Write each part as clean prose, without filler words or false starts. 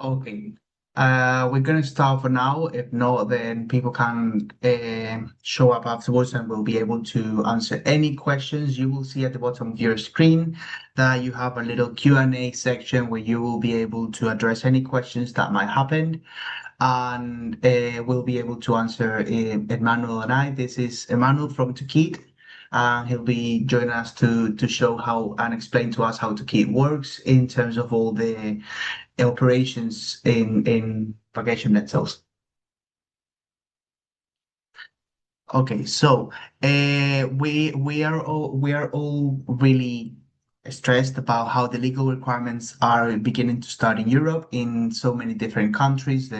Okay. We're gonna start for now. If not, then people can show up afterwards and we'll be able to answer any questions. You will see at the bottom of your screen that you have a little Q&A section where you will be able to address any questions that might happen. And we'll be able to answer Emmanuel and I. This is Emmanuel from Tokeet. He'll be joining us to show how and explain to us how Tokeet works in terms of all the operations in vacation rentals. Okay, so we are all really stressed about how the legal requirements are beginning to start in Europe in so many different countries.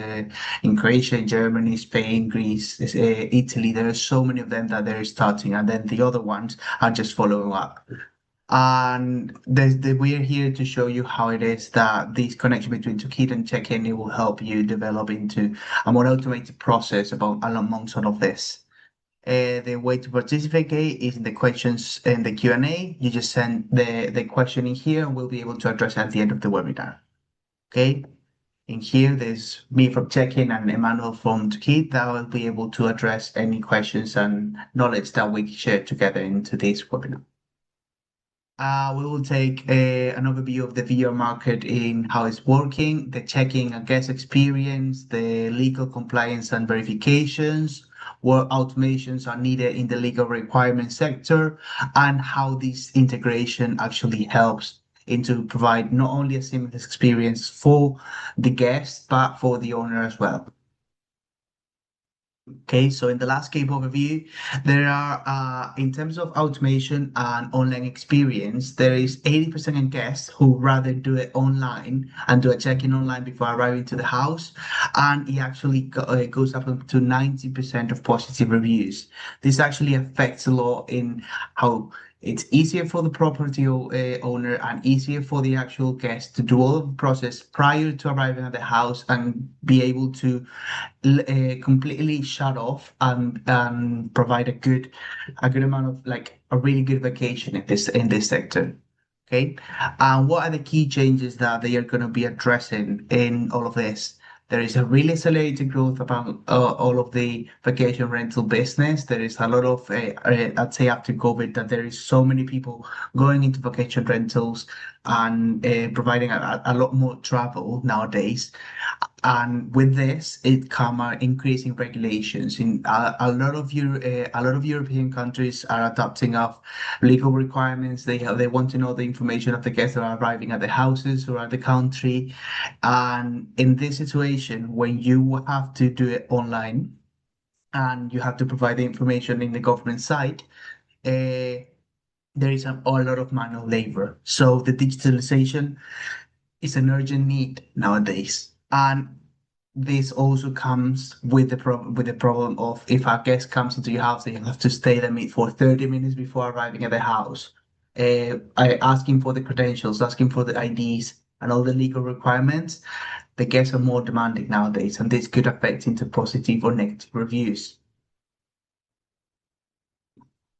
In Croatia, Germany, Spain, Greece, Italy. There are so many of them that they're starting, and then the other ones are just following up. And we're here to show you how it is that this connection between Toolkit and Check-in, it will help you develop into a more automated process about amongst all of this. The way to participate is in the questions in the Q&A. You just send the question in here and we'll be able to address it at the end of the webinar. Okay? In here, there's me from Check-in and Emmanuel from Toolkit that will be able to address any questions and knowledge that we share together into this webinar. We will take an overview of the VR market in how it's working, the checking and guest experience, the legal compliance and verifications, what automations are needed in the legal requirement sector, and how this integration actually helps into provide not only a seamless experience for the guest, but for the owner as well. Okay, so in the last case overview, there are, in terms of automation and online experience, there is 80% of guests who rather do it online and do a check-in online before arriving to the house. And it actually goes up to 90% of positive reviews. This actually affects a lot in how it's easier for the property owner and easier for the actual guest to do all of the process prior to arriving at the house and be able to completely shut off and provide a good amount of like a really good vacation in this sector. Okay. And what are the key changes that they are going to be addressing in all of this? There is a really accelerated growth about all of the vacation rental business. There is a lot of, I'd say after COVID, that there is so many people going into vacation rentals and providing a lot more travel nowadays. And with this, it come increasing regulations. In a lot of European countries are adopting of legal requirements. They want to know the information of the guests that are arriving at the houses or at the country. And in this situation, when you have to do it online and you have to provide the information in the government site, there is a lot of manual labor. So the digitalization is an urgent need nowadays. And this also comes with the problem of if a guest comes into your house, they have to stay there for 30 minutes before arriving at the house. Asking for the credentials, asking for the IDs and all the legal requirements. The guests are more demanding nowadays, and this could affect into positive or negative reviews.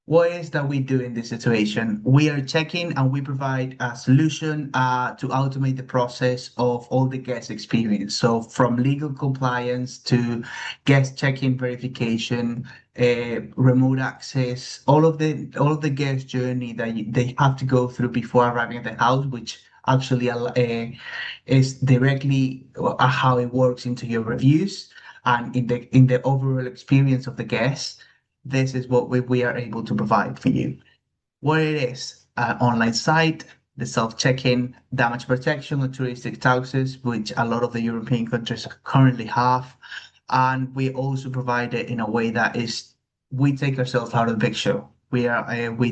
What is that we do in this situation? We are checking and we provide a solution to automate the process of all the guest experience. So from legal compliance to guest check-in verification, remote access, all of the guest journey that they have to go through before arriving at the house, which actually is directly how it works into your reviews and in the overall experience of the guests. This is what we are able to provide for you. What it is, an online site, the self-check-in, damage protection or touristic taxes, which a lot of the European countries currently have. And we also provide it in a way that is, we take ourselves out of the picture. We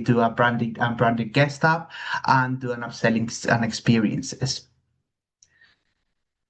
do a branded guest app and do an upselling and experiences.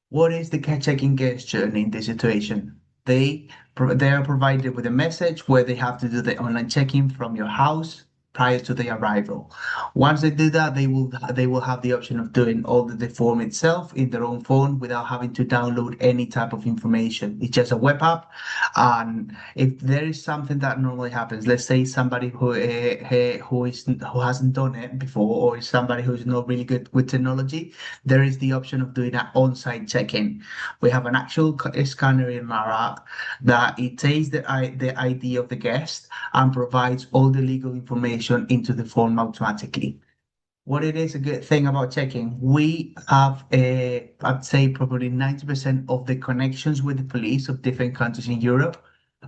What is the check-in guest journey in this situation? They are provided with a message where they have to do the online check-in from your house. prior to their arrival. Once they do that, they will have the option of doing all the form itself in their own phone without having to download any type of information. It's just a web app, and if there is something that normally happens, let's say somebody who hasn't done it before, or is somebody who's not really good with technology, there is the option of doing an on-site check-in. We have an actual scanner in our app that it takes the ID of the guest and provides all the legal information into the form automatically. What it is a good thing about checking, we have I'd say probably 90% of the connections with the police of different countries in Europe,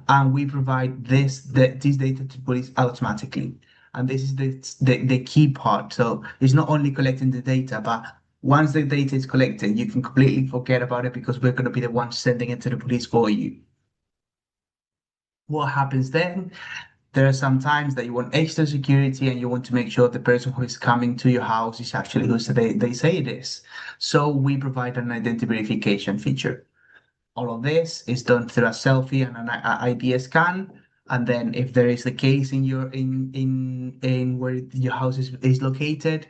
and we provide this data to police automatically. And this is the key part. So it's not only collecting the data, but once the data is collected, you can completely forget about it because we're going to be the ones sending it to the police for you. What happens then? There are some times that you want extra security and you want to make sure the person who is coming to your house is actually who they say it is. So we provide an identity verification feature. All of this is done through a selfie and an ID scan. And then if there is a case in your in where your house is located,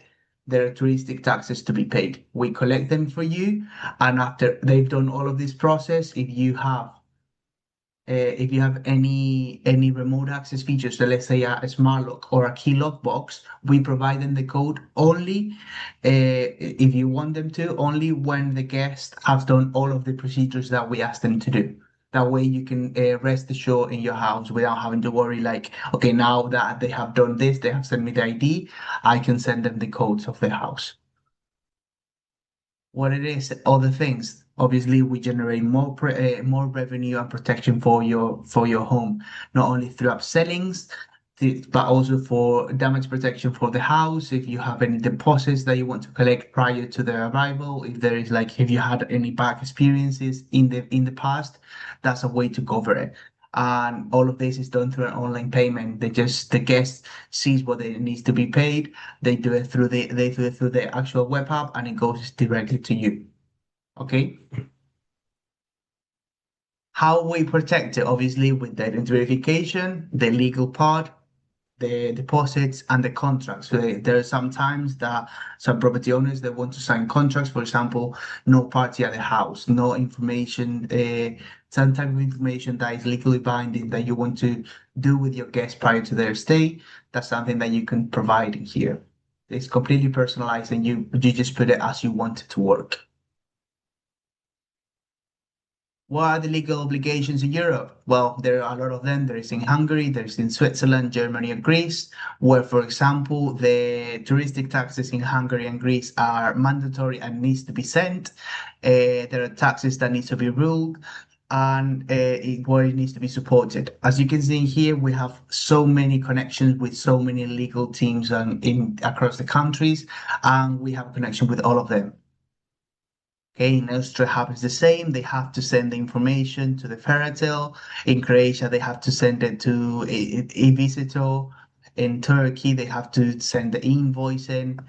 there are touristic taxes to be paid. We collect them for you. And after they've done all of this process, if you have any remote access features, so let's say a smart lock or a key lock box, we provide them the code only if you want them to, only when the guest has done all of the procedures that we ask them to do. That way you can rest assured in your house without having to worry like, okay, now that they have done this, they have sent me the ID, I can send them the codes of the house. What it is, other things. Obviously, we generate more revenue and protection for your home, not only through upsellings, but also for damage protection for the house. If you have any deposits that you want to collect prior to their arrival, if there is like if you had any bad experiences in the past, that's a way to cover it. And all of this is done through an online payment. The guest sees what it needs to be paid. They do it through the actual web app and it goes directly to you. Okay. How we protect it, obviously, with the identity verification, the legal part, the deposits and the contracts. So there are some times that some property owners they want to sign contracts. For example, no party at the house, no information, some type of information that is legally binding that you want to do with your guests prior to their stay. That's something that you can provide here. It's completely personalized, and you just put it as you want it to work. What are the legal obligations in Europe? Well, there are a lot of them. There is in Hungary, there is in Switzerland, Germany, and Greece, where, for example, the touristic taxes in Hungary and Greece are mandatory and needs to be sent. There are taxes that need to be ruled and where it needs to be supported. As you can see here, we have so many connections with so many legal teams in across the countries, and we have a connection with all of them. Okay, in Austria happens the same. They have to send the information to the Ferrotel. In Croatia, they have to send it to e-visitor. In Turkey, they have to send the invoicing.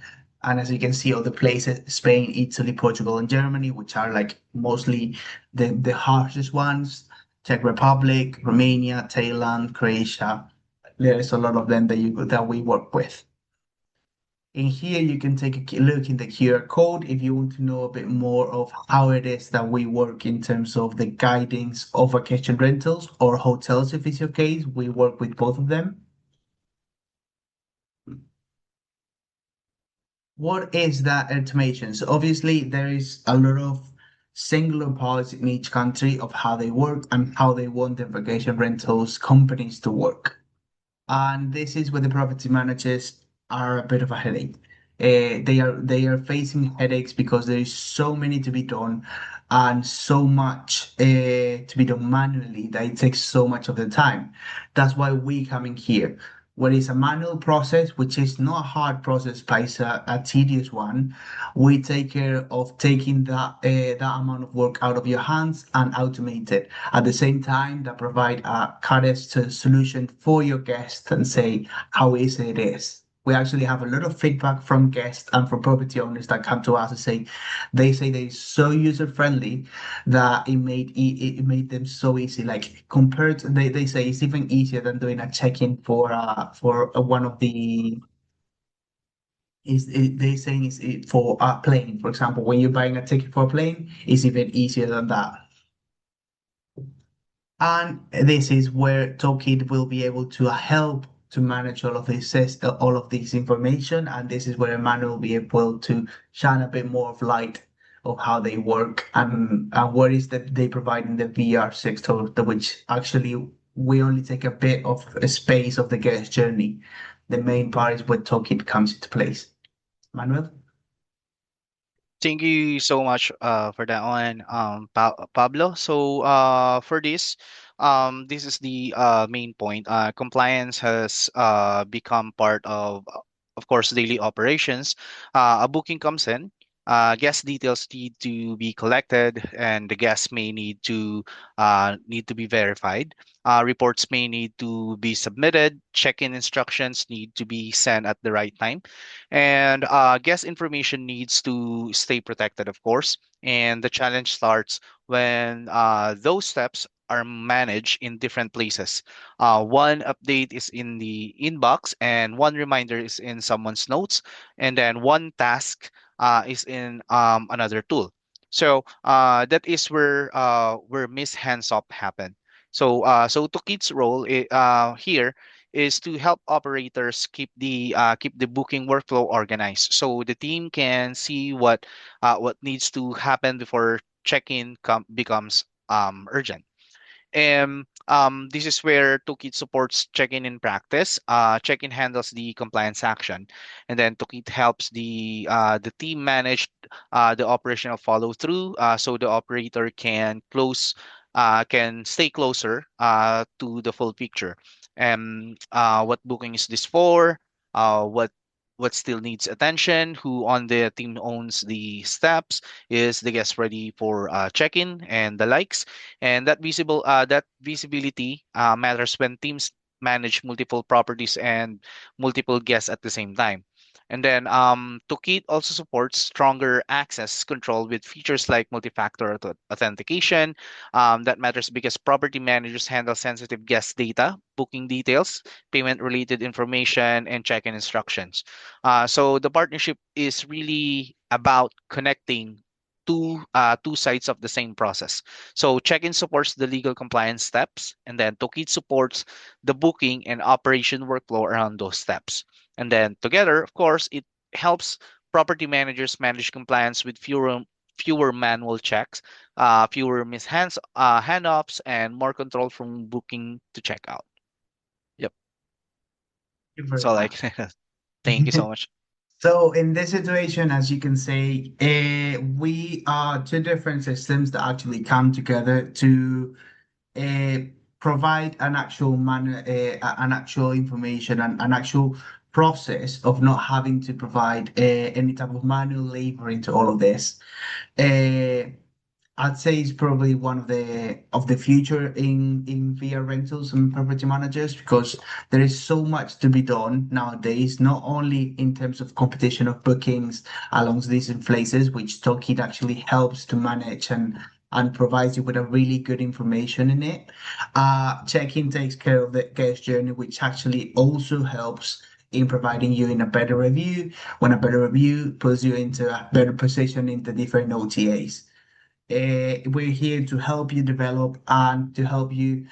And as you can see, other places, Spain, Italy, Portugal, and Germany, which are like mostly the harshest ones. Czech Republic, Romania, Thailand, Croatia. There's a lot of them that we work with. In here, you can take a look in the QR code if you want to know a bit more of how it is that we work in terms of the guidance of vacation rentals or hotels. If it's your case, we work with both of them. What is that automation? So obviously, there is a lot of singular policy in each country of how they work and how they want their vacation rentals companies to work. And this is where the property managers are a bit of a headache. They are facing headaches because there is so many to be done and so much to be done manually that it takes so much of the time. That's why we come in here. What is a manual process, which is not a hard process, but it's a tedious one. We take care of taking that amount of work out of your hands and automate it. At the same time, that provide a cutest solution for your guests and say how easy it is. We actually have a lot of feedback from guests and from property owners that come to us and say they say they're so user friendly that it made them so easy. Like compared to, they say it's even easier than doing a check-in for one of the they saying for a plane, for example, when you're buying a ticket for a plane, it's even easier than that. And this is where Toolkit will be able to help to manage all of this information. And this is where Emmanuel will be able to shine a bit more of light of how they work and what is that they provide in the VR sector, which actually we only take a bit of a space of the guest journey. The main part is where Toolkit comes into place. Manuel? Thank you so much for that one, Pablo. So for this is the main point. Compliance has become part of course, daily operations. A booking comes in. Guest details need to be collected, and the guest may need to be verified. Reports may need to be submitted. Check-in instructions need to be sent at the right time, and guest information needs to stay protected, of course. And the challenge starts when those steps are managed in different places. One update is in the inbox, and one reminder is in someone's notes, and then one task is in another tool. So that is where miss hands up happen. So Tukit's role here is to help operators keep the booking workflow organized, so the team can see what needs to happen before check-in becomes urgent. And this is where Toolkit supports check-in in practice. Check-in handles the compliance action, and then Toolkit helps the team manage the operational follow-through, so the operator can stay closer to the full picture. And what booking is this for? What still needs attention? Who on the team owns the steps? Is the guest ready for check-in and the likes? And that visibility matters when teams manage multiple properties and multiple guests at the same time. And then Toolkit also supports stronger access control with features like multi-factor authentication. That matters because property managers handle sensitive guest data, booking details, payment-related information, and check-in instructions. So the partnership is really about connecting two sides of the same process. So check-in supports the legal compliance steps, and then Toolkit supports the booking and operation workflow around those steps. And then together, of course, it helps property managers manage compliance with fewer manual checks, fewer handoffs, and more control from booking to checkout. Yep, Thank you that's very all I much. can. Thank you so much. So in this situation, as you can say, we are two different systems that actually come together to uh, provide an actual information and an actual process of not having to provide any type of manual labor into all of this. Uh, I'd say it's probably one of the future in VR rentals and property managers because there is so much to be done nowadays, not only in terms of competition of bookings along these places, which Tokid actually helps to manage and provides you with a really good information in it. Check-in takes care of the guest journey, which actually also helps in providing you in a better review, when a better review puts you into a better position in the different OTAs. We're here to help you develop and to help you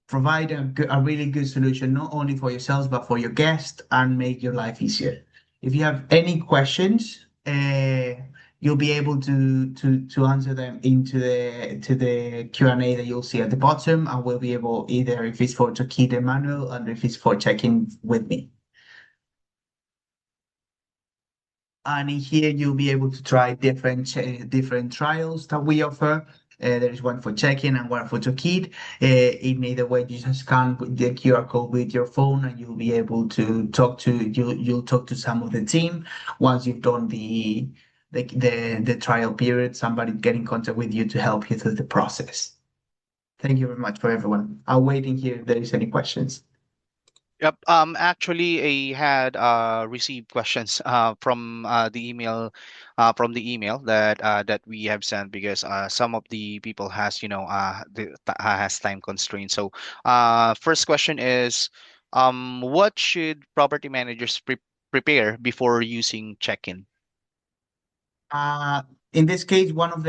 provide a really good solution, not only for yourselves, but for your guests and make your life easier. If you have any questions, you'll be able to answer them into the Q&A that you'll see at the bottom, and we'll be able either if it's for Tokeet and Manuel and if it's for checking with me. And in here, you'll be able to try different trials that we offer. There is one for check-in and one for Toolkit. In either way, you just scan with the QR code with your phone, and you'll be able to you'll talk to some of the team once you've done the trial period. Somebody get in contact with you to help you through the process. Thank you very much for everyone. I'll wait in here if there is any questions. Yep. Actually, I had received questions from the email that we have sent, because some of the people has, has time constraints. So, first question is, what should property managers prepare before using check-in? Uh, in this case, one of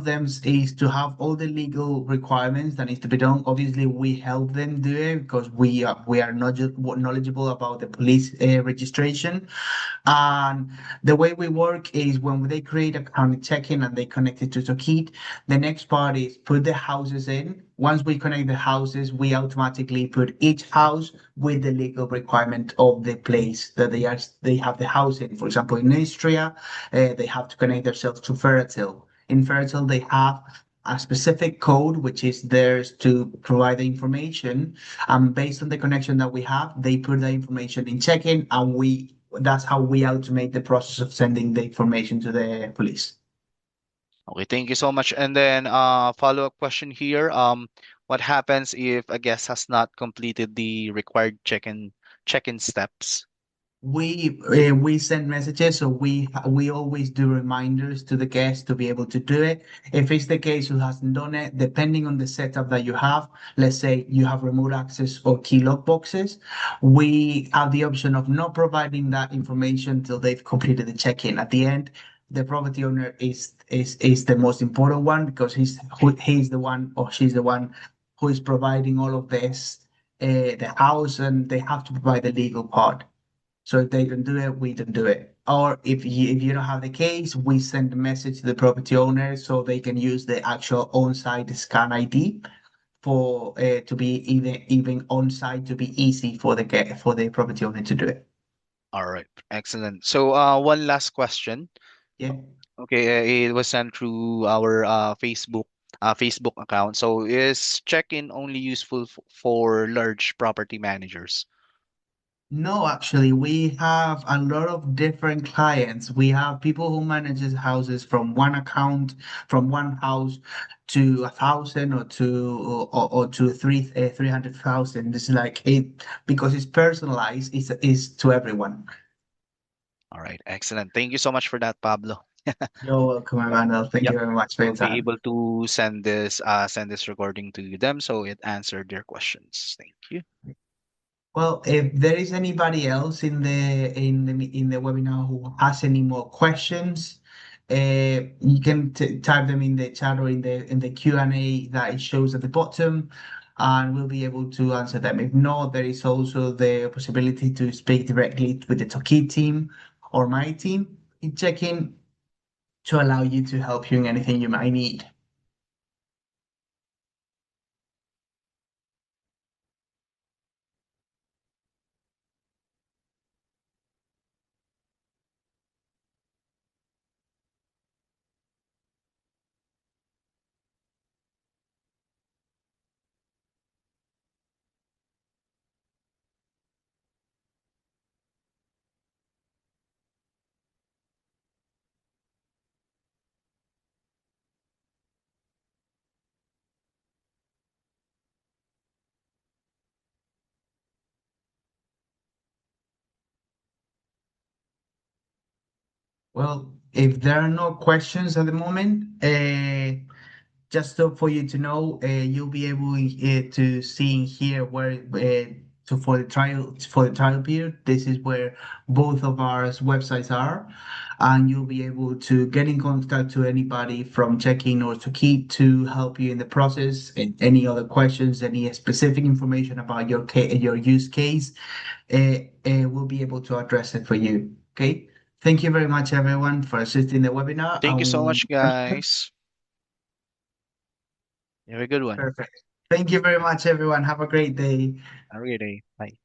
them is to have all the legal requirements that needs to be done. Obviously, we help them do it because we are not just knowledgeable about the police registration. And the way we work is when they create a account check-in and they connect it to Tokeet, the next part is put the houses in. Once we connect the houses, we automatically put each house with the legal requirement of the place that they have the house in. For example, in Austria, they have to connect themselves to Fertile. In Fertile, they have a specific code which is theirs to provide the information, and based on the connection that we have, they put the information in check-in, and we that's how we automate the process of sending the information to the police. Okay, thank you so much. And then follow-up question here. What happens if a guest has not completed the required check-in steps? We send messages, so we always do reminders to the guest to be able to do it. If it's the case who hasn't done it, depending on the setup that you have, let's say you have remote access or key lock boxes, we have the option of not providing that information till they've completed the check-in. At the end, the property owner is the most important one because he's the one or she's the one who is providing all of this, the house, and they have to provide the legal part. So if they don't do it, we don't do it. Or if you don't have the case, we send a message to the property owner so they can use the actual on-site scan ID for to be even on-site to be easy for the property owner to do it. All right, excellent. So one last question. Yeah. Okay, it was sent through our Facebook account. So is check-in only useful for large property managers? No, actually, we have a lot of different clients. We have people who manages houses from one account, from one house to 1,000 or to 300,000. This is like it because it's personalized. Is to everyone. All right, excellent. Thank you so much for that, Pablo. You're welcome, Emmanuel. Thank you Yep, very much for your we'll be time. able to send this recording to them so it answered their questions. Thank you. Well, if there is anybody else in the webinar who has any more questions, you can type them in the chat or in the Q&A that it shows at the bottom, and we'll be able to answer them. If not, there is also the possibility to speak directly with the Toki team or my team in check-in to allow you to help you in anything you might need. Well, if there are no questions at the moment, just so for you to know, you'll be able to see here where for the trial period. This is where both of our websites are, and you'll be able to get in contact to anybody from Check-in or to Keep to help you in the process. And any other questions, any specific information about your use case, we'll be able to address it for you. Okay. Thank you very much, everyone, for assisting the webinar. Thank you so much, guys. You have a good one. Perfect. Thank you very much, everyone. Have a great day. Have a great day. Bye.